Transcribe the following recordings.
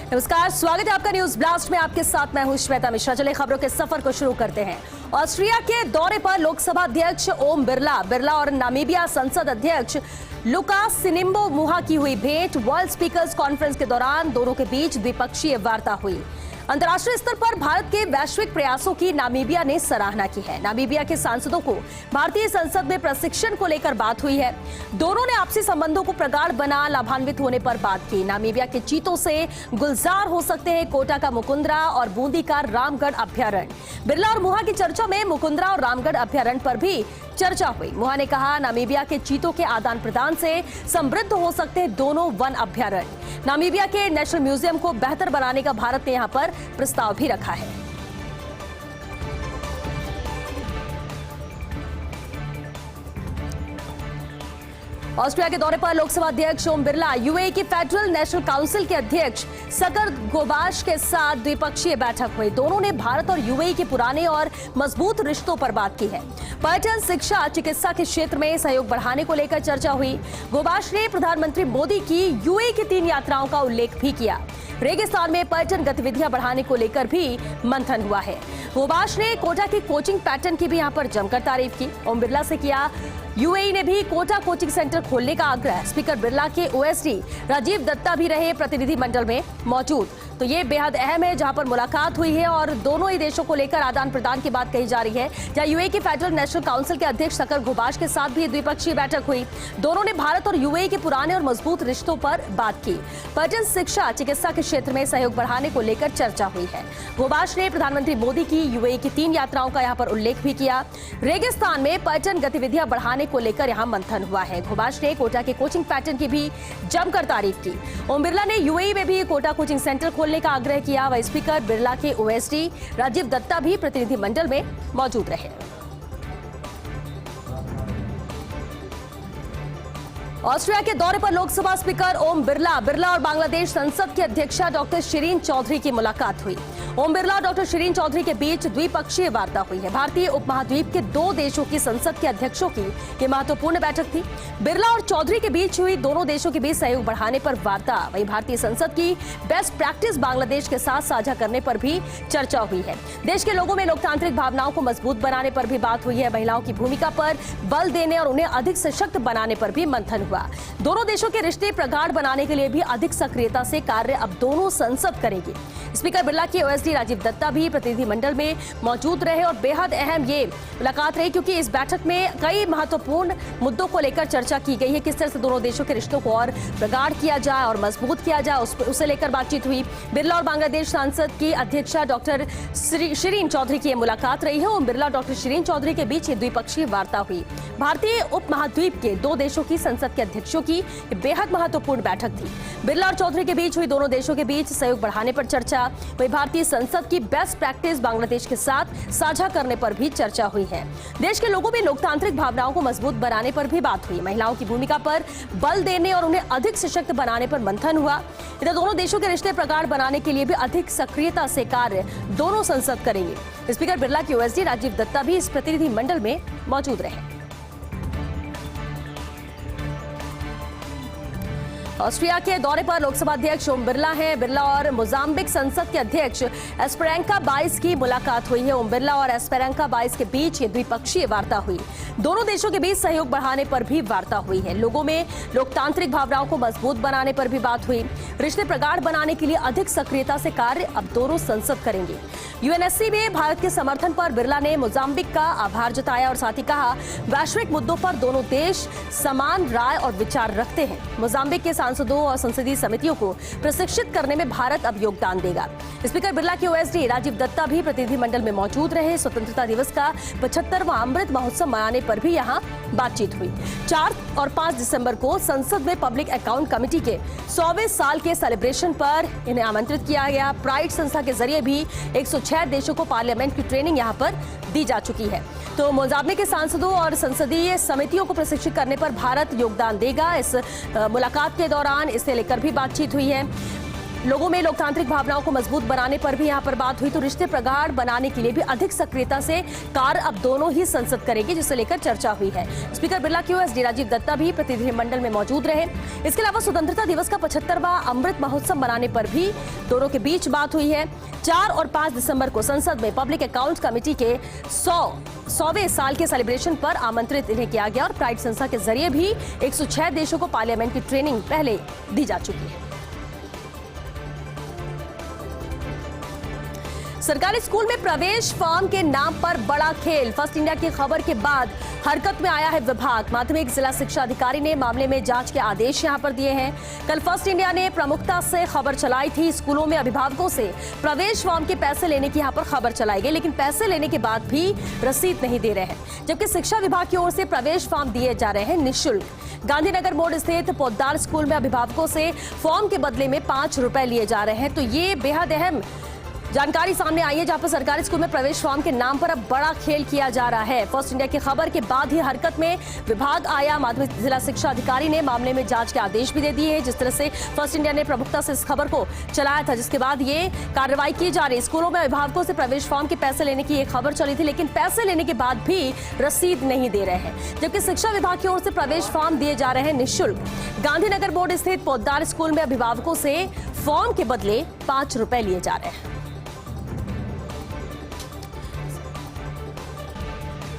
नमस्कार, स्वागत है आपका न्यूज ब्लास्ट में। आपके साथ मैं हूं श्वेता मिश्रा। चले खबरों के सफर को शुरू करते हैं। ऑस्ट्रिया के दौरे पर लोकसभा अध्यक्ष ओम बिरला और नामीबिया संसद अध्यक्ष लुकास सिनिम्बो मुहा की हुई भेंट। वर्ल्ड स्पीकर्स कॉन्फ्रेंस के दौरान दोनों के बीच द्विपक्षीय वार्ता हुई। अंतर्राष्ट्रीय स्तर पर भारत के वैश्विक प्रयासों की नामीबिया ने सराहना की है। नामीबिया के सांसदों को भारतीय संसद में प्रशिक्षण को लेकर बात हुई है। दोनों ने आपसी संबंधों को प्रगाढ़ बना लाभान्वित होने पर बात की। नामीबिया के चीतों से गुलजार हो सकते हैं कोटा का मुकुंद्रा और बूंदी का रामगढ़ अभ्यारण्य। बिरला और मुहा की चर्चा में मुकुंद्रा और रामगढ़ अभ्यारण्य पर भी चर्चा हुई। मुहा ने कहा, नामीबिया के चीतों के आदान प्रदान से समृद्ध हो सकते हैं दोनों वन अभ्यारण्य। नामीबिया के नेशनल म्यूजियम को बेहतर बनाने का भारत ने यहां पर प्रस्ताव भी रखा है। ऑस्ट्रिया के दौरे पर लोकसभा अध्यक्ष ओम बिरला यूएई की फेडरल नेशनल काउंसिल के अध्यक्ष सकर गोबाश के साथ द्विपक्षीय बैठक हुई। दोनों ने भारत और यूएई के पुराने और मजबूत रिश्तों पर बात की है। पर्यटन, शिक्षा, चिकित्सा के क्षेत्र में सहयोग बढ़ाने को लेकर चर्चा हुई। गोबाश ने प्रधानमंत्री मोदी की यूएई की 3 यात्राओं का उल्लेख भी किया। रेगिस्तान में पर्यटन गतिविधियां बढ़ाने को लेकर भी मंथन हुआ है। गोबाश ने कोटा की कोचिंग पैटर्न की भी यहां पर जमकर तारीफ की। ओम बिरला से किया यूएई ने भी कोटा कोचिंग सेंटर खोलने का आग्रह। स्पीकर बिरला के ओएसडी राजीव दत्ता भी रहे प्रतिनिधिमंडल में मौजूद। तो ये बेहद अहम है जहां पर मुलाकात हुई है और दोनों ही देशों को लेकर आदान प्रदान की बात कही जा रही है। जहां यूएई के फेडरल नेशनल काउंसिल के अध्यक्ष सकर गोबाश के साथ भी द्विपक्षीय बैठक हुई। दोनों ने भारत और यूएई के पुराने और मजबूत रिश्तों पर बात की। पर्यटन, शिक्षा, चिकित्सा के क्षेत्र में सहयोग बढ़ाने को लेकर चर्चा हुई है। गोबाश ने प्रधानमंत्री मोदी की यूएई की 3 यात्राओं का यहाँ पर उल्लेख भी किया। रेगिस्तान में पर्यटन गतिविधियां बढ़ाने को लेकर यहाँ मंथन हुआ है। गोबाश ने कोटा के कोचिंग पैटर्न की भी जमकर तारीफ की। ओम बिरला ने यूएई में भी कोटा कोचिंग सेंटर खोलने का आग्रह किया। वहीं स्पीकर बिरला के ओएसडी राजीव दत्ता भी प्रतिनिधिमंडल में मौजूद रहे। ऑस्ट्रिया के दौरे पर लोकसभा स्पीकर ओम बिरला और बांग्लादेश संसद की अध्यक्षा डॉक्टर शिरीन चौधरी की मुलाकात हुई। ओम बिरला और डॉक्टर शिरीन चौधरी के बीच द्विपक्षीय वार्ता हुई है। भारतीय उपमहाद्वीप के 2 देशों की संसद के अध्यक्षों की यह महत्वपूर्ण बैठक थी। बिरला और चौधरी के बीच हुई दोनों देशों के बीच सहयोग बढ़ाने पर वार्ता। वहीं भारतीय संसद की बेस्ट प्रैक्टिस बांग्लादेश के साथ साझा करने पर भी चर्चा हुई है। देश के लोगों में लोकतांत्रिक भावनाओं को मजबूत बनाने पर भी बात हुई है। महिलाओं की भूमिका पर बल देने और उन्हें अधिक सशक्त बनाने पर भी मंथन हुआ। दोनों देशों के रिश्ते प्रगाढ़ बनाने के लिए भी अधिक सक्रियता से कार्य अब दोनों संसद करेंगी। स्पीकर बिरला के ओएसडी राजीव दत्ता भी प्रतिनिधिमंडल में मौजूद रहे और बेहद अहम ये मुलाकात रही क्योंकि इस बैठक में कई महत्वपूर्ण मुद्दों को लेकर चर्चा की गई है। किस तरह से दोनों देशों के रिश्तों को और प्रगाढ़ किया जाए और मजबूत किया जाए, उसे लेकर बातचीत हुई। बिरला और बांग्लादेश सांसद की अध्यक्षा डॉक्टर शिरीन चौधरी की मुलाकात रही है। ओम बिरला और डॉक्टर शिरीन चौधरी के बीच द्विपक्षीय वार्ता हुई। भारतीय उपमहाद्वीप के 2 देशों की संसद के अध्यक्षों की बेहद महत्वपूर्ण बैठक थी। बिरला और चौधरी के बीच हुई दोनों देशों के बीच सहयोग बढ़ाने पर चर्चा। वहीं भारतीय संसद की बेस्ट प्रैक्टिस बांग्लादेश के साथ साझा करने पर भी चर्चा हुई है। देश के लोगों में लोकतांत्रिक भावनाओं को मजबूत बनाने पर भी बात हुई। महिलाओं की भूमिका पर बल देने और उन्हें अधिक सशक्त बनाने पर मंथन हुआ। इधर दोनों देशों के रिश्ते प्रगाढ़ बनाने के लिए भी अधिक सक्रियता से कार्य दोनों संसद करेंगे। स्पीकर बिरला की ओएसडी राजीव दत्ता भी इस प्रतिनिधिमंडल में मौजूद रहे। ऑस्ट्रिया के दौरे पर लोकसभा अध्यक्ष ओम बिरला हैं। बिरला और मोजाम्बिक संसद के अध्यक्ष एस्पेरेंका बाइस की मुलाकात हुई है। ओम बिरला और एस्पेरेंका बाइस के बीच ये द्विपक्षीय वार्ता हुई। दोनों देशों के बीच सहयोग बढ़ाने पर भी वार्ता हुई है। लोगों में लोकतांत्रिक भावनाओं को मजबूत बनाने पर भी बात हुई। रिश्ते प्रगाढ़ बनाने के लिए अधिक सक्रियता से कार्य अब दोनों संसद करेंगे। यूएनएससी में भारत के समर्थन पर बिरला ने मोजाम्बिक का आभार जताया और साथ ही कहा, वैश्विक मुद्दों पर दोनों देश समान राय और विचार रखते हैं। मोजाम्बिक के सांसदों और संसदीय समितियों को प्रशिक्षित करने में भारत अब योगदान देगा। स्पीकर बिरला के ओएसडी राजीव दत्ता भी प्रतिनिधिमंडल में मौजूद रहे। स्वतंत्रता दिवस का 75वां अमृत महोत्सव मनाने पर भी यहाँ बातचीत हुई। 4 और 5 दिसंबर को संसद में पब्लिक अकाउंट कमेटी के 100वें साल के सेलिब्रेशन पर इन्हें आमंत्रित किया गया। प्राइड संस्था के जरिए भी 106 देशों को पार्लियामेंट की ट्रेनिंग यहाँ पर दी जा चुकी है। तो मोजाम्बिक के सांसदों और संसदीय समितियों को प्रशिक्षित करने पर भारत योगदान देगा। इस मुलाकात के दौरान इसे लेकर भी बातचीत हुई है। लोगों में लोकतांत्रिक भावनाओं को मजबूत बनाने पर भी यहाँ पर बात हुई। तो रिश्ते प्रगाढ़ बनाने के लिए भी अधिक सक्रियता से कार्य अब दोनों ही संसद करेगी, जिसे लेकर चर्चा हुई है। स्पीकर बिरला की ओर एसडी राजीव दत्ता भी प्रतिनिधिमंडल में मौजूद रहे। इसके अलावा स्वतंत्रता दिवस का 75वां अमृत महोत्सव मनाने पर भी दोनों के बीच बात हुई है। 4 और 5 दिसंबर को संसद में पब्लिक अकाउंट्स कमेटी के 100वें साल के सेलिब्रेशन पर आमंत्रित इन्हें किया गया और प्राइड संस्था के जरिए भी 106 देशों को पार्लियामेंट की ट्रेनिंग पहले दी जा चुकी है। सरकारी स्कूल में प्रवेश फॉर्म के नाम पर बड़ा खेल। फर्स्ट इंडिया की खबर के बाद हरकत में आया है विभाग। माध्यमिक जिला शिक्षा अधिकारी ने मामले में जांच के आदेश यहां पर दिए हैं। कल फर्स्ट इंडिया ने प्रमुखता से खबर चलाई थी। स्कूलों में अभिभावकों से प्रवेश फॉर्म के पैसे लेने की यहां पर खबर चलाई गई, लेकिन पैसे लेने के बाद भी रसीद नहीं दे रहे हैं, जबकि शिक्षा विभाग की ओर से प्रवेश फॉर्म दिए जा रहे हैं निःशुल्क। गांधीनगर मोड़ स्थित पोद्दार स्कूल में अभिभावकों से फॉर्म के बदले में 5 रुपए लिए जा रहे हैं। तो ये बेहद अहम जानकारी सामने आई है, जहां पर सरकारी स्कूल में प्रवेश फॉर्म के नाम पर अब बड़ा खेल किया जा रहा है। फर्स्ट इंडिया की खबर के बाद ही हरकत में विभाग आया। माध्यमिक जिला शिक्षा अधिकारी ने मामले में जांच के आदेश भी दे दिए हैं। जिस तरह से फर्स्ट इंडिया ने प्रमुखता से इस खबर को चलाया था, जिसके बाद ये कार्रवाई की जा रही है। स्कूलों में अभिभावकों से प्रवेश फॉर्म के पैसे लेने की एक खबर चली थी, लेकिन पैसे लेने के बाद भी रसीद नहीं दे रहे हैं, जबकि शिक्षा विभाग की ओर से प्रवेश फॉर्म दिए जा रहे हैं निःशुल्क। गांधीनगर बोर्ड स्थित पोद्दार स्कूल में अभिभावकों से फॉर्म के बदले 5 रुपए लिए जा रहे हैं।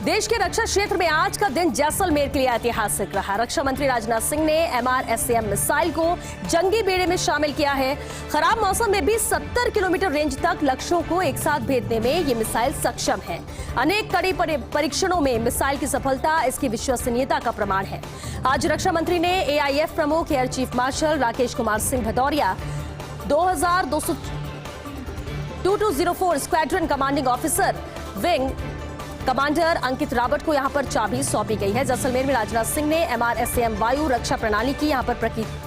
देश के रक्षा क्षेत्र में आज का दिन जैसलमेर के लिए ऐतिहासिक रहा। रक्षा मंत्री राजनाथ सिंह ने MRSAM मिसाइल को जंगी बेड़े में शामिल किया है। खराब मौसम में भी 70 किलोमीटर रेंज तक लक्ष्यों को एक साथ भेजने में ये मिसाइल सक्षम है। अनेक कड़े परीक्षणों में मिसाइल की सफलता इसकी विश्वसनीयता का प्रमाण है। आज रक्षा मंत्री ने AIF प्रमुख air chief marshal Rakesh Kumar Singh Bhadauria, 2204 squadron commanding officer wing commander Ankit Rawat को यहां पर चाबी सौंपी गई है। जैसलमेर में राजनाथ सिंह ने MRSAM वायु रक्षा प्रणाली की यहां पर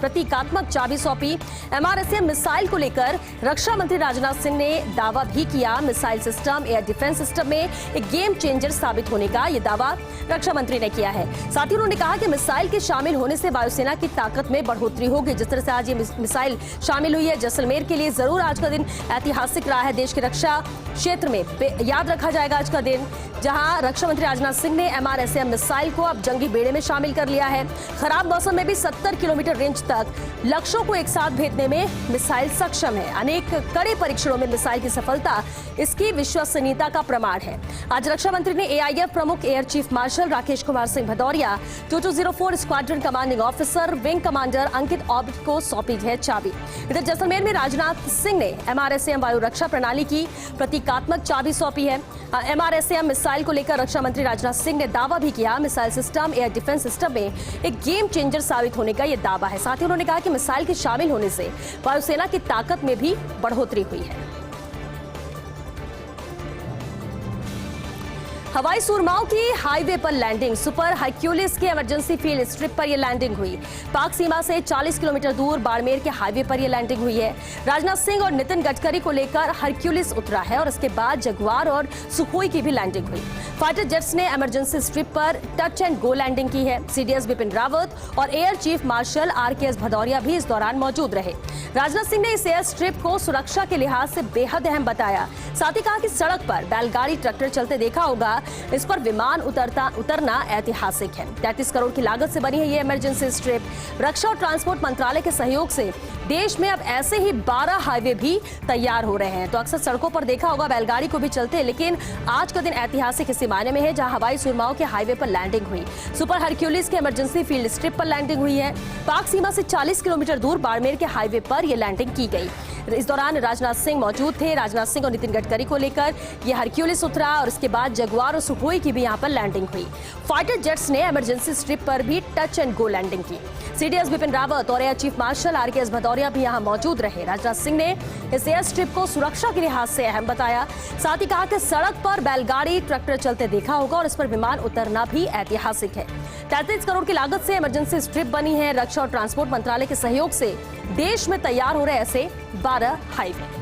प्रतीकात्मक चाबी सौंपी। MRSAM मिसाइल को लेकर रक्षा मंत्री राजनाथ सिंह ने दावा भी किया। Missile system air defence system में एक गेम चेंजर साबित होने का यह दावा रक्षा मंत्री ने किया है। साथ ही उन्होंने कहा कि मिसाइल के शामिल होने से वायुसेना की ताकत में बढ़ोतरी होगी। जिस तरह से आज ये मिसाइल शामिल हुई है जैसलमेर के लिए, जरूर आज का दिन ऐतिहासिक रहा है। देश की रक्षा क्षेत्र में याद रखा जाएगा आज का दिन, जहां रक्षा मंत्री राजनाथ सिंह ने MRSAM मिसाइल को अब जंगी बेड़े में शामिल कर लिया है। खराब मौसम में भी 70 किलोमीटर रेंज तक लक्ष्यों को एक साथ भेजने में मिसाइल सक्षम है। अनेक कड़े परीक्षणों में मिसाइल की सफलता इसकी विश्वसनीयता का प्रमाण है। आज रक्षा मंत्री ने AIF प्रमुख air chief marshal Rakesh Kumar Singh Bhadauria, 2204 squadron commanding officer wing commander Ankit Rawat को सौंपी है चाबी। इधर जैसलमेर में राजनाथ सिंह ने MRSAM वायु रक्षा प्रणाली की प्रतीकात्मक चाबी सौंपी है। MRSAM मिसाइल को लेकर रक्षा मंत्री राजनाथ सिंह ने दावा भी किया। Missile system air defence system में एक गेम चेंजर साबित होने का यह दावा है। साथ ही उन्होंने कहा कि मिसाइल के शामिल होने से वायुसेना की ताकत में भी बढ़ोतरी हुई है। हवाई सुरमाओं की हाईवे पर लैंडिंग। सुपर हरक्यूलिस के इमरजेंसी फील्ड स्ट्रिप पर यह लैंडिंग हुई। पाक सीमा से 40 किलोमीटर दूर बाड़मेर के हाईवे पर यह लैंडिंग हुई है। राजनाथ सिंह और नितिन गडकरी को लेकर हरक्यूलिस उतरा है और इसके बाद जगुआर और सुखोई की भी लैंडिंग हुई। फाइटर जेट्स ने इमरजेंसी स्ट्रिप पर टच एंड गो लैंडिंग की है। CDS बिपिन रावत और air chief martial RKS Bhadauria भी इस दौरान मौजूद रहे। राजनाथ सिंह ने इस एयर स्ट्रिप को सुरक्षा के लिहाज से बेहद अहम बताया। साथ ही कहा कि सड़क पर बैलगाड़ी ट्रैक्टर चलते देखा होगा, इस पर विमान उतरना ऐतिहासिक है। 33 करोड़ की लागत से बनी है ये इमरजेंसी स्ट्रिप। रक्षा और ट्रांसपोर्ट मंत्रालय के सहयोग से देश में अब ऐसे ही 12 हाईवे भी तैयार हो रहे हैं। तो अक्सर सड़कों पर देखा होगा बैलगाड़ी को भी चलते, लेकिन आज का दिन ऐतिहासिक इसी मायने में है जहां हवाई सुरमाओं के हाईवे पर लैंडिंग हुई। सुपर हरक्यूलिस के इमरजेंसी फील्ड स्ट्रिप पर लैंडिंग हुई है। पाक सीमा से 40 किलोमीटर दूर बाड़मेर के हाईवे पर यह लैंडिंग की गई। इस दौरान राजनाथ सिंह मौजूद थे। राजनाथ सिंह और नितिन गडकरी को लेकर यह हरक्यूलिस उतरा और इसके बाद जगुआर और सुखोई की भी यहां पर लैंडिंग हुई। फाइटर जेट्स ने इमरजेंसी स्ट्रिप पर भी टच एंड गो लैंडिंग की। CDS बिपिन रावत और air chief martial RKS Bhadauria भी यहां मौजूद रहे। राजनाथ सिंह ने इस एयर स्ट्रिप को सुरक्षा के लिहाज से अहम बताया। साथ ही कहा कि सड़क पर बैलगाड़ी ट्रैक्टर चलते देखा होगा और इस पर विमान उतरना भी ऐतिहासिक है। 33 करोड़ की लागत से इमरजेंसी स्ट्रिप बनी है। रक्षा और ट्रांसपोर्ट मंत्रालय के सहयोग से देश में तैयार हो रहे ऐसे 12 हाईवे।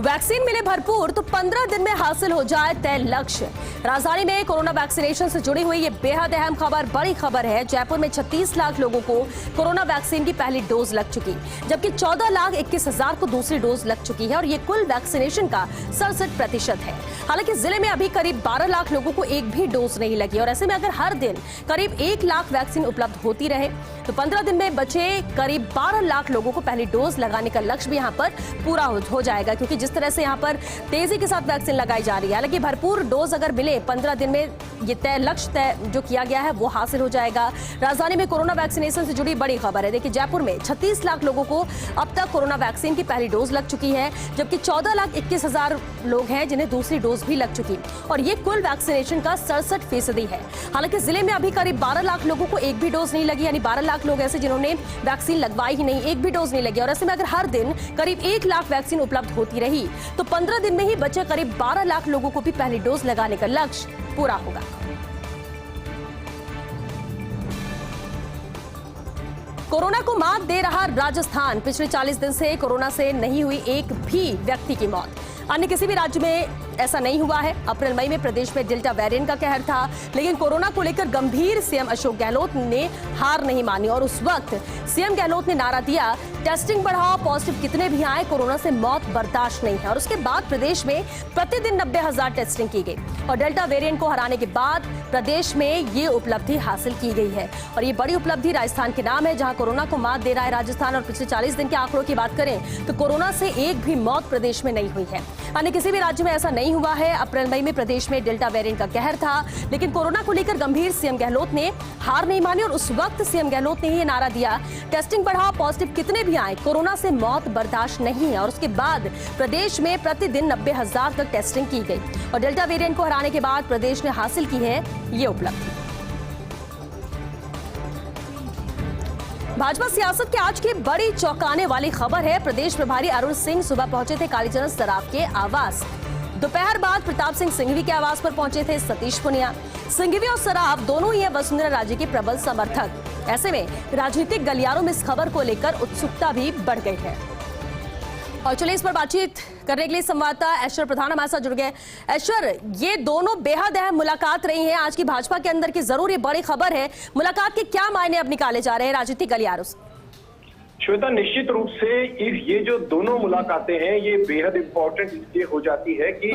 वैक्सीन मिले भरपूर तो 15 दिन में हासिल हो जाए तय लक्ष्य। राजधानी में कोरोना वैक्सीनेशन से जुड़ी हुई ये बेहद अहम खबर, बड़ी खबर है। जयपुर में 36 लाख लोगों को कोरोना वैक्सीन की पहली डोज लग चुकी, जबकि 14,21,000 को दूसरी डोज लग चुकी है और ये कुल वैक्सीनेशन का 67% है। हालांकि जिले में अभी करीब 12 लाख लोगों को एक भी डोज नहीं लगी और ऐसे में अगर हर दिन करीब 1 लाख वैक्सीन उपलब्ध होती रहे तो 15 दिन में बचे करीब 12 लाख लोगों को पहली डोज लगाने का लक्ष्य भी यहाँ पर पूरा हो जाएगा, क्योंकि जिस तरह से यहाँ पर तेजी के साथ वैक्सीन लगाई जा रही है। हालांकि भरपूर डोज अगर मिले 15 दिन में ये लक्ष्य जो किया गया है वो हासिल हो जाएगा। राजधानी में कोरोना वैक्सीनेशन से जुड़ी बड़ी खबर है। देखिए, जयपुर में 36 लाख लोगों को अब तक कोरोना वैक्सीन की पहली डोज लग चुकी है, जबकि 14,21,000 लोग हैं जिन्हें दूसरी डोज भी लग चुकी और ये कुल वैक्सीनेशन का 67% है। हालांकि जिले में अभी करीब 12 लाख लोगों को एक भी डोज नहीं लगी, यानी 12 लाख लोग ऐसे जिन्होंने वैक्सीन लगवाई ही नहीं, एक भी डोज नहीं लगी और ऐसे में अगर हर दिन करीब 1 लाख वैक्सीन उपलब्ध होती रही तो 15 दिन में ही बचे करीब 12 लाख लोगों को भी पहली डोज लगाने का लक्ष्य पूरा होगा। कोरोना को मात दे रहा राजस्थान। पिछले 40 दिन से कोरोना से नहीं हुई एक भी व्यक्ति की मौत। अन्य किसी भी राज्य में ऐसा नहीं हुआ है। अप्रैल मई में प्रदेश में डेल्टा वेरिएंट का कहर था, लेकिन कोरोना को लेकर गंभीर सीएम अशोक गहलोत ने हार नहीं मानी और उस वक्त सीएम गहलोत ने नारा दिया, टेस्टिंग बढ़ाओ, पॉजिटिव कितने भी आए, कोरोना से मौत बर्दाश्त नहीं है। और उसके बाद प्रदेश में प्रतिदिन 90,000 टेस्टिंग की गई और डेल्टा वेरिएंट को हराने के बाद प्रदेश में ये उपलब्धि हासिल की गई है और ये बड़ी उपलब्धि राजस्थान के नाम है, जहां कोरोना को मात दे रहा है राजस्थान। और पिछले 40 दिन के आंकड़ों की बात करें तो कोरोना से एक भी मौत प्रदेश में नहीं हुई है। अन्य किसी भी राज्य में ऐसा नहीं हुआ है। अप्रैल मई में प्रदेश में डेल्टा वेरिएंट का कहर था, लेकिन कोरोना को लेकर गंभीर सीएम गहलोत ने हार नहीं मानी और उस वक्त सीएम गहलोत ने ये नारा दिया, टेस्टिंग बढ़ाओ, पॉजिटिव कितने भी आए, कोरोना से मौत बर्दाश्त नहीं है। और उसके बाद प्रदेश में प्रतिदिन 90,000 तक टेस्टिंग की गई और डेल्टा वेरिएंट को हराने के बाद प्रदेश ने हासिल की है ये उपलब्धि। भाजपा सियासत की आज की बड़ी चौंकाने वाली खबर है। प्रदेश प्रभारी अरुण सिंह सुबह पहुंचे थे कालीचरण सराफ के आवास। दोपहर बाद प्रताप सिंह सिंघवी के आवास पर पहुंचे थे सतीश पुनिया। सिंघवी और सराफ दोनों ही है वसुंधरा राजे के प्रबल समर्थक। ऐसे में राजनीतिक गलियारों में इस खबर को लेकर उत्सुकता भी बढ़ गई है। और चलिए इस पर बातचीत करने के लिए संवाददाता ऐश्वर्य प्रधान हमारे साथ जुड़ गए। ऐश्वर्य, ये दोनों बेहद अहम मुलाकात रही है आज की भाजपा के अंदर की, जरूर ये बड़ी खबर है। मुलाकात के क्या मायने अब निकाले जा रहे हैं राजनीतिक गलियारों से? श्वेता, निश्चित रूप से ये जो दोनों मुलाकातें हैं ये बेहद इम्पोर्टेंट इसलिए हो जाती है कि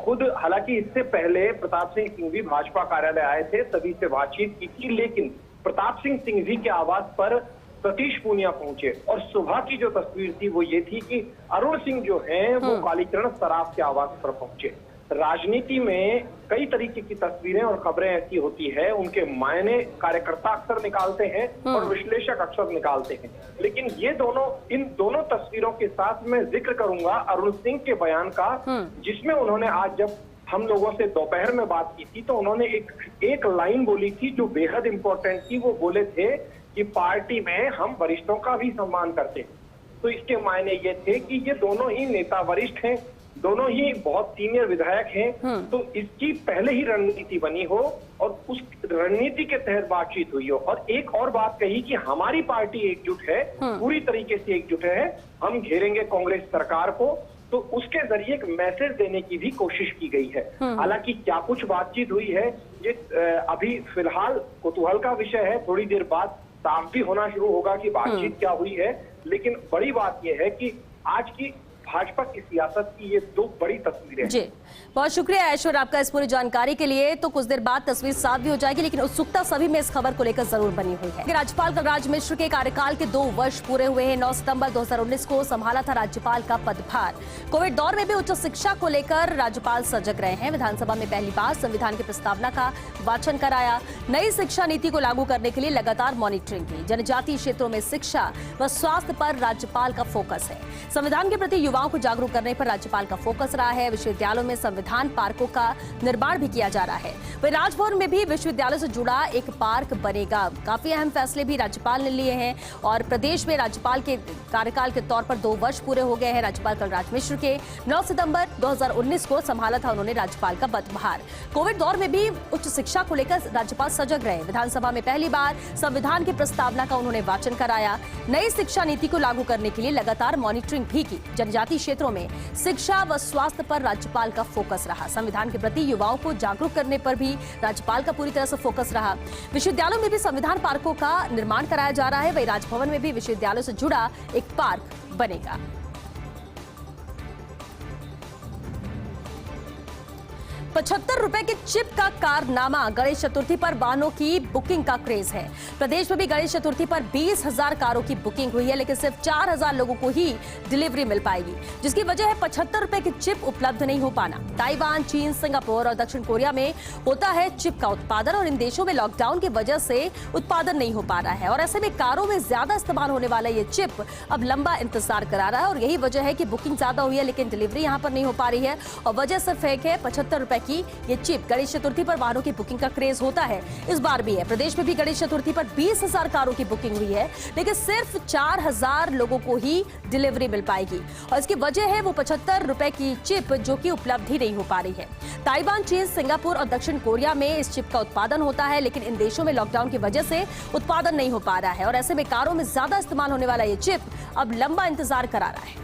खुद, हालांकि इससे पहले प्रताप सिंह सिंघवी भाजपा कार्यालय आए थे, सभी से बातचीत की थी, लेकिन प्रताप सिंह सिंघवी के आवास पर सतीश पूनिया पहुंचे और सुबह की जो तस्वीर थी वो ये थी कि अरुण सिंह जो हैं वो कालीचरण सराफ के आवास पर पहुंचे। राजनीति में कई तरीके की तस्वीरें और खबरें ऐसी होती है, उनके मायने कार्यकर्ता अक्सर निकालते हैं और विश्लेषक अक्सर निकालते हैं, लेकिन ये दोनों, इन दोनों तस्वीरों के साथ मैं जिक्र करूंगा अरुण सिंह के बयान का, जिसमें उन्होंने आज जब हम लोगों से दोपहर में बात की थी तो उन्होंने एक लाइन बोली थी जो बेहद इंपॉर्टेंट थी। वो बोले थे कि पार्टी में हम वरिष्ठों का भी सम्मान करते हैं। तो इसके मायने ये थे कि ये दोनों ही नेता वरिष्ठ हैं, दोनों ही बहुत सीनियर विधायक हैं, तो इसकी पहले ही रणनीति बनी हो और उस रणनीति के तहत बातचीत हुई हो। और एक और बात कही कि हमारी पार्टी एकजुट है, पूरी तरीके से एकजुट है, हम घेरेंगे कांग्रेस सरकार को। तो उसके जरिए एक मैसेज देने की भी कोशिश की गई है। हालांकि क्या कुछ बातचीत हुई है ये अभी फिलहाल कुतूहल का विषय है, थोड़ी देर बाद साफ भी होना शुरू होगा कि बातचीत क्या हुई है। लेकिन बड़ी बात यह है कि आज की भाजपा की सियासत की ये दो बड़ी तस्वीरें। जी, बहुत शुक्रिया ऐश्वर्य आपका इस पूरी जानकारी के लिए। तो कुछ देर बाद तस्वीर साफ भी हो जाएगी, लेकिन उत्सुकता सभी में इस खबर को लेकर जरूर बनी हुई है। राज्यपाल कलराज मिश्र के कार्यकाल के 2 वर्ष पूरे हुए हैं। 9 सितंबर 2019 को संभाला था राज्यपाल का पदभार। कोविड दौर में भी उच्च शिक्षा को लेकर राज्यपाल सजग रहे हैं। विधानसभा में पहली बार संविधान की प्रस्तावना का वाचन कराया। नई शिक्षा नीति को लागू करने के लिए लगातार मॉनिटरिंग की। जनजातीय क्षेत्रों में शिक्षा व स्वास्थ्य पर राज्यपाल का फोकस है। संविधान के प्रति युवाओं को जागरूक करने पर राज्यपाल का फोकस रहा है। विश्वविद्यालयों में संविधान पार्कों का निर्माण भी किया जा रहा है। वहीं राजभवन में भी विश्वविद्यालय से जुड़ा एक पार्क बनेगा। काफी अहम फैसले भी राज्यपाल ने लिए हैं और प्रदेश में राज्यपाल के कार्यकाल के तौर पर 2 वर्ष पूरे हो गए हैं राज्यपाल कलराज मिश्र के। 9 सितंबर 2019 को संभाला था उन्होंने राज्यपाल का पदभार। कोविड दौर में भी उच्च शिक्षा को लेकर राज्यपाल सजग रहे। विधानसभा में पहली बार संविधान की प्रस्तावना का उन्होंने वाचन कराया। नई शिक्षा नीति को लागू करने के लिए लगातार मॉनिटरिंग भी की। जनजातीय जनजातीय क्षेत्रों में शिक्षा व स्वास्थ्य पर राज्यपाल का फोकस रहा। संविधान के प्रति युवाओं को जागरूक करने पर भी राज्यपाल का पूरी तरह से फोकस रहा। विश्वविद्यालयों में भी संविधान पार्कों का निर्माण कराया जा रहा है। वहीं राजभवन में भी विश्वविद्यालयों से जुड़ा एक पार्क बनेगा। 75 रुपए के चिप का कारनामा। गणेश चतुर्थी पर वाहनों की बुकिंग का क्रेज है। प्रदेश में भी गणेश चतुर्थी पर 20,000 कारों की बुकिंग हुई है, लेकिन सिर्फ 4,000 लोगों को ही डिलीवरी मिल पाएगी, जिसकी वजह है 75 रुपए की चिप उपलब्ध नहीं हो पाना। ताइवान, चीन, सिंगापुर और दक्षिण कोरिया में होता है चिप का उत्पादन और इन देशों में लॉकडाउन की वजह से उत्पादन नहीं हो पा रहा है और ऐसे में कारों में ज्यादा इस्तेमाल होने वाला ये चिप अब लंबा इंतजार करा रहा है और यही वजह है कि बुकिंग ज्यादा हुई है, लेकिन डिलीवरी यहाँ पर नहीं हो पा रही है और वजह सिर्फ एक है 75 रुपए की ये चिप। गणेश चतुर्थी पर वाहनों की बुकिंग का क्रेज होता है, इस बार भी है। प्रदेश में भी गणेश चतुर्थी पर 20,000 कारों की बुकिंग हुई है, लेकिन सिर्फ 4,000 लोगों को ही डिलीवरी मिल पाएगी और इसकी वजह है वो 75 रुपए की चिप जो कि उपलब्ध ही नहीं हो पा रही है। ताइवान, चीन, सिंगापुर और दक्षिण कोरिया में इस चिप का उत्पादन होता है, लेकिन इन देशों में लॉकडाउन की वजह से उत्पादन नहीं हो पा रहा है और ऐसे में कारों में ज्यादा इस्तेमाल होने वाला ये चिप अब लंबा इंतजार करा रहा है।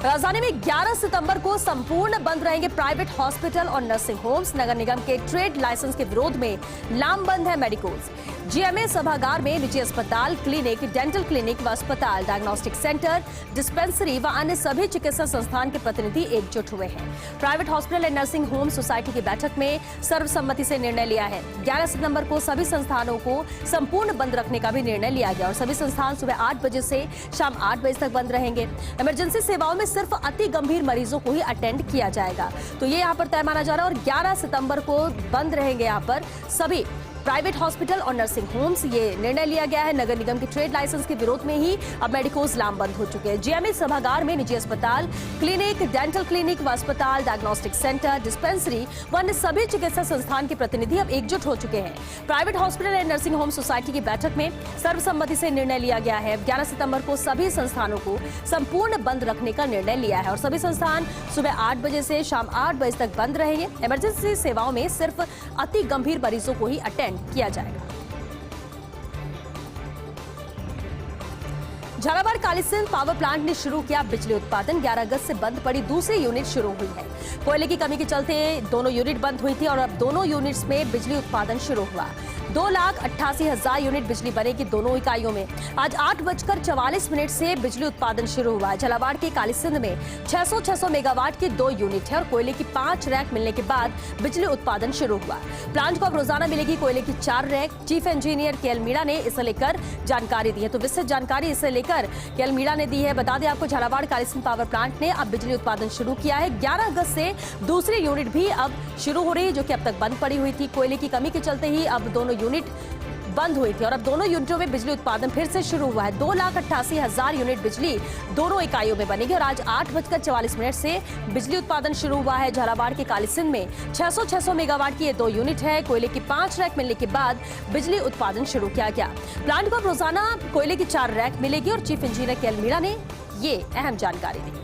राजधानी में 11 सितंबर को संपूर्ण बंद रहेंगे प्राइवेट हॉस्पिटल और नर्सिंग होम्स। नगर निगम के ट्रेड लाइसेंस के विरोध में लामबंद है मेडिकल्स। जीएमए सभागार में निजी अस्पताल, क्लिनिक, डेंटल क्लिनिक व अस्पताल, डायग्नोस्टिक सेंटर, डिस्पेंसरी व अन्य सभी चिकित्सा संस्थान के प्रतिनिधि एकजुट हुए हैं। Private hospital and nursing home society की बैठक में सर्वसम्मति से निर्णय लिया है। 11 सितंबर को सभी संस्थानों को संपूर्ण बंद रखने का भी निर्णय लिया गया और सभी संस्थान सुबह 8 बजे से शाम 8 बजे तक बंद रहेंगे। इमरजेंसी सेवाओं में सिर्फ अति गंभीर मरीजों को ही अटेंड किया जाएगा, तो ये यहाँ पर तय माना जा रहा है और 11 सितंबर को बंद रहेंगे यहाँ पर सभी प्राइवेट हॉस्पिटल और नर्सिंग होम्स। ये निर्णय लिया गया है। नगर निगम के ट्रेड लाइसेंस के विरोध में ही अब मेडिकोज लामबंद हो चुके हैं। जीएमए सभागार में निजी अस्पताल, क्लिनिक, डेंटल क्लिनिक व अस्पताल, डायग्नोस्टिक सेंटर, डिस्पेंसरी व अन्य सभी चिकित्सा संस्थान के प्रतिनिधि अब एकजुट हो चुके हैं। Private hospital and nursing home society की बैठक में सर्वसम्मति से निर्णय लिया गया है। 11 सितंबर को सभी संस्थानों को संपूर्ण बंद रखने का निर्णय लिया है और सभी संस्थान सुबह 8 बजे से शाम 8 बजे तक बंद रहेंगे। इमरजेंसी सेवाओं में सिर्फ अति गंभीर मरीजों को ही अटेंड किया जाएगा। झालावाड़ कालीसिंध पावर प्लांट ने शुरू किया बिजली उत्पादन। 11 अगस्त से बंद पड़ी दूसरी यूनिट शुरू हुई है। कोयले की कमी के चलते दोनों यूनिट बंद हुई थी और अब दोनों यूनिट्स में बिजली उत्पादन शुरू हुआ। 2,88,000 यूनिट बिजली बनेगी दोनों इकाइयों में। आज 8:44 से बिजली उत्पादन शुरू हुआ। झालावाड़ के कालीसिंध में 600 मेगावाट की 2 यूनिट है और कोयले की 5 रैक मिलने के बाद बिजली उत्पादन शुरू हुआ। प्लांट को अब रोजाना मिलेगी कोयले की 4 rack. Chief engineer KL Meena ने इसे लेकर जानकारी दी है, तो विस्तृत जानकारी इसे लेकर केएल मीणा ने दी है। बता दें आपको, झालावाड़ कालीसिंध पावर प्लांट ने अब बिजली उत्पादन शुरू किया है। 11 अगस्त से दूसरी यूनिट भी अब शुरू हो रही है, जो कि अब तक बंद पड़ी हुई थी। कोयले की कमी के चलते ही अब दोनों यूनिट बंद हुई थी और अब दोनों यूनिटों में बिजली उत्पादन फिर से शुरू हुआ है। 2,88,000 यूनिट बिजली दोनों इकाइयों में बनेगी और आज 8:44 से बिजली उत्पादन शुरू हुआ है। झालावाड़ के कालीसिंध में 600 मेगावाट की ये 2 यूनिट है। कोयले की 5 रैक मिलने के बाद बिजली उत्पादन शुरू किया गया। प्लांट को अब रोजाना कोयले की 4 रैक मिलेगी और चीफ इंजीनियर केएल मीणा ने ये अहम जानकारी दी।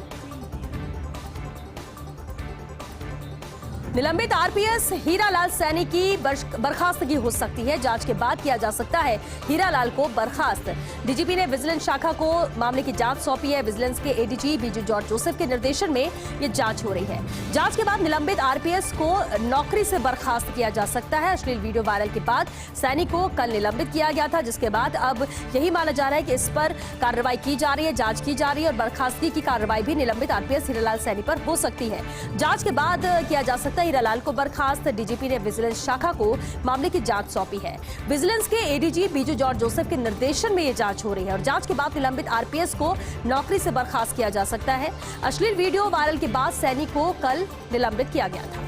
निलंबित आरपीएस हीरालाल सैनी की बर्खास्तगी हो सकती है। जांच के बाद किया जा सकता है हीरालाल को बर्खास्त। डीजीपी ने विजिलेंस शाखा को मामले की जांच सौंपी है। विजिलेंस के एडीजी बीजू जॉर्ज जोसेफ के निर्देशन में ये जांच हो रही है। जांच के बाद निलंबित आरपीएस को नौकरी से बर्खास्त किया जा सकता है। अश्लील वीडियो वायरल के बाद सैनी को कल निलंबित किया गया था, जिसके बाद अब यही माना जा रहा है कि इस पर कार्रवाई की जा रही है, जांच की जा रही है और बर्खास्तगी की कार्रवाई भी निलंबित आरपीएस हीरालाल सैनी पर हो सकती है। जांच के बाद किया जा सकता है हीरालाल को बर्खास्त। डीजीपी ने विजिलेंस शाखा को मामले की जांच सौंपी है। विजिलेंस के एडीजी बीजू जॉर्ज जोसेफ के निर्देशन में यह जांच हो रही है और जांच के बाद निलंबित आरपीएस को नौकरी से बर्खास्त किया जा सकता है। अश्लील वीडियो वायरल के बाद सैनी को कल निलंबित किया गया था।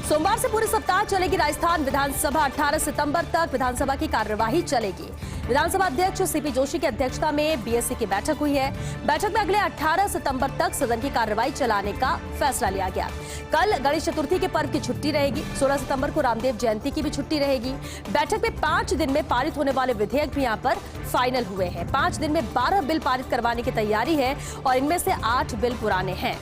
सोमवार से पूरे सप्ताह चलेगी राजस्थान विधानसभा। 18 सितंबर तक विधानसभा की कार्यवाही चलेगी। विधानसभा अध्यक्ष सीपी जोशी की अध्यक्षता में बीएससी की बैठक हुई है। बैठक में अगले 18 सितंबर तक सदन की कार्यवाही चलाने का फैसला लिया गया। कल गणेश चतुर्थी के पर्व की छुट्टी रहेगी। 16 सितंबर को रामदेव जयंती की भी छुट्टी रहेगी। बैठक में 5 दिन में पारित होने वाले विधेयक भी यहाँ पर फाइनल हुए हैं। 5 दिन में 12 बिल पारित करवाने की तैयारी है और इनमें से 8 बिल पुराने हैं।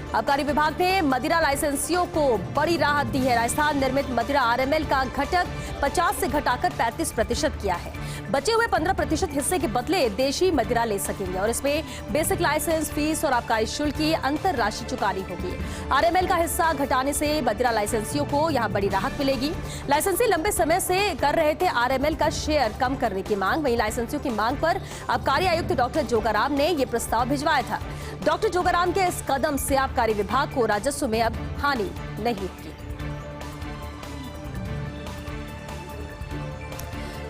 आबकारी विभाग ने मदिरा लाइसेंसियों को बड़ी राहत दी है। राजस्थान निर्मित मदिरा आरएमएल का घटक 50 से घटाकर 35% किया है। बचे हुए 15% हिस्से के बदले देशी मदिरा ले सकेंगे और इसमें बेसिक लाइसेंस फीस और आबकारी शुल्क की अंतर राशि चुकानी होगी। आरएमएल का हिस्सा घटाने से मदिरा लाइसेंसियों को यहां बड़ी राहत मिलेगी। लाइसेंसी लंबे समय से कर रहे थे आरएमएल का शेयर कम करने की मांग। वहीं लाइसेंसियों की मांग पर आबकारी आयुक्त डॉक्टर जोगाराम ने ये प्रस्ताव भिजवाया था। डॉक्टर जोगाराम के इस कदम से आबकारी विभाग को राजस्व में अब हानि नहीं होगी।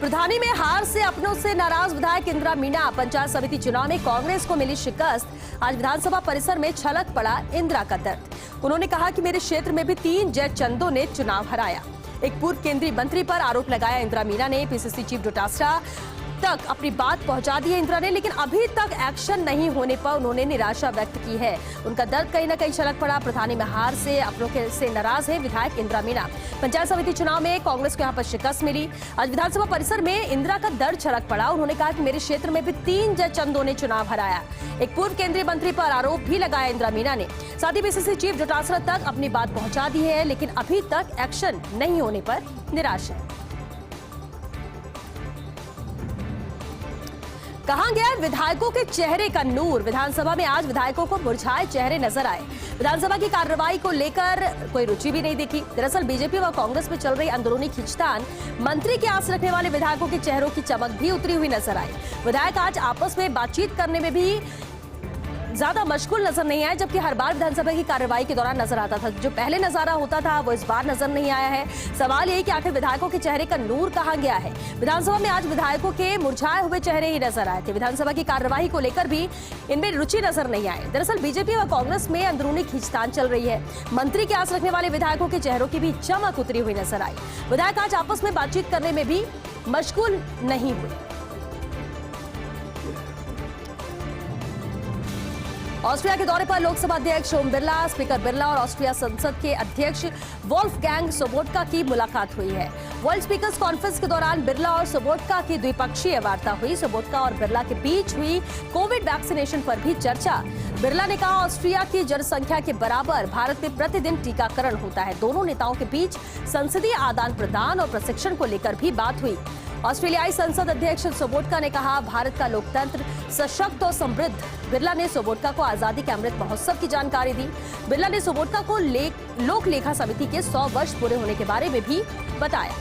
प्रधानी में हार से अपनों से नाराज विधायक इंदिरा मीणा। पंचायत समिति चुनाव में कांग्रेस को मिली शिकस्त। आज विधानसभा परिसर में छलक पड़ा इंदिरा का दर्द। उन्होंने कहा कि मेरे क्षेत्र में भी 3 जयचंदों ने चुनाव हराया। एक पूर्व केंद्रीय मंत्री पर आरोप लगाया इंदिरा मीणा ने। पीसीसी चीफ डोटासरा तक अपनी बात पहुंचा दी है इंदिरा ने, लेकिन अभी तक एक्शन नहीं होने पर उन्होंने निराशा व्यक्त की है। उनका दर्द कहीं न कहीं छलक पड़ा। प्रधानी में हार से अपनों से नाराज है विधायक इंदिरा मीणा। पंचायत समिति चुनाव में कांग्रेस को यहां पर शिकस्त मिली। आज विधानसभा परिसर में इंदिरा का दर्द छलक पड़ा। उन्होंने कहा कि मेरे क्षेत्र में भी 3 जयचंदों ने चुनाव हराया। एक पूर्व केंद्रीय मंत्री पर आरोप भी लगाया इंदिरा मीणा ने। साथ ही पीसीसी चीफ डोटासरा तक अपनी बात पहुंचा दी है, लेकिन अभी तक एक्शन नहीं होने पर निराश है। कहां गया विधायकों के चेहरे का नूर। विधानसभा में आज विधायकों को मुरझाए चेहरे नजर आए। विधानसभा की कार्रवाई को लेकर कोई रुचि भी नहीं दिखी। दरअसल बीजेपी व कांग्रेस में चल रही अंदरूनी खींचतान मंत्री की आस रखने वाले विधायकों के चेहरों की चमक भी उतरी हुई नजर आई। विधायक आज आपस में बातचीत करने में भी ज्यादा मशगूल नजर नहीं आया, जबकि हर बार विधानसभा की कार्रवाई के दौरान नजर आता था। जो पहले नजारा होता था वो इस बार नजर नहीं आया है। सवाल यही कि आखिर विधायकों के चेहरे का नूर कहां गया है। विधानसभा में आज विधायकों के मुरझाए हुए चेहरे ही नजर आए थे। विधानसभा की कार्रवाई को लेकर भी इनमें रुचि नजर नहीं आई। दरअसल बीजेपी व कांग्रेस में अंदरूनी खींचतान चल रही है। मंत्री की आस रखने वाले विधायकों के चेहरों की भी चमक उतरी हुई नजर आई। विधायक आज आपस में बातचीत करने में भी मशगूल नहीं हुए। ऑस्ट्रिया के दौरे पर लोकसभा अध्यक्ष ओम बिरला, स्पीकर बिरला और ऑस्ट्रिया संसद के अध्यक्ष वोल्फगैंग सोबोटका की मुलाकात हुई है। वर्ल्ड स्पीकर्स कॉन्फ्रेंस के दौरान बिरला और सोबोटका की द्विपक्षीय वार्ता हुई। सोबोटका और बिरला के बीच हुई कोविड वैक्सीनेशन पर भी चर्चा। बिरला ने कहा, ऑस्ट्रिया की जनसंख्या के बराबर भारत में प्रतिदिन टीकाकरण होता है। दोनों नेताओं के बीच संसदीय आदान प्रदान और प्रशिक्षण को लेकर भी बात हुई। ऑस्ट्रेलियाई संसद अध्यक्ष सोबोटका ने कहा, भारत का लोकतंत्र सशक्त और समृद्ध। बिरला ने सोबोटका को आजादी के अमृत महोत्सव की जानकारी दी। बिरला ने सोबोटका को लोक लेखा समिति के 100 वर्ष पूरे होने के बारे में भी बताया।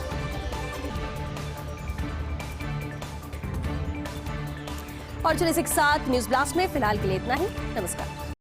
और चलिए इसके साथ न्यूज ब्लास्ट में फिलहाल के लिए इतना ही। नमस्कार।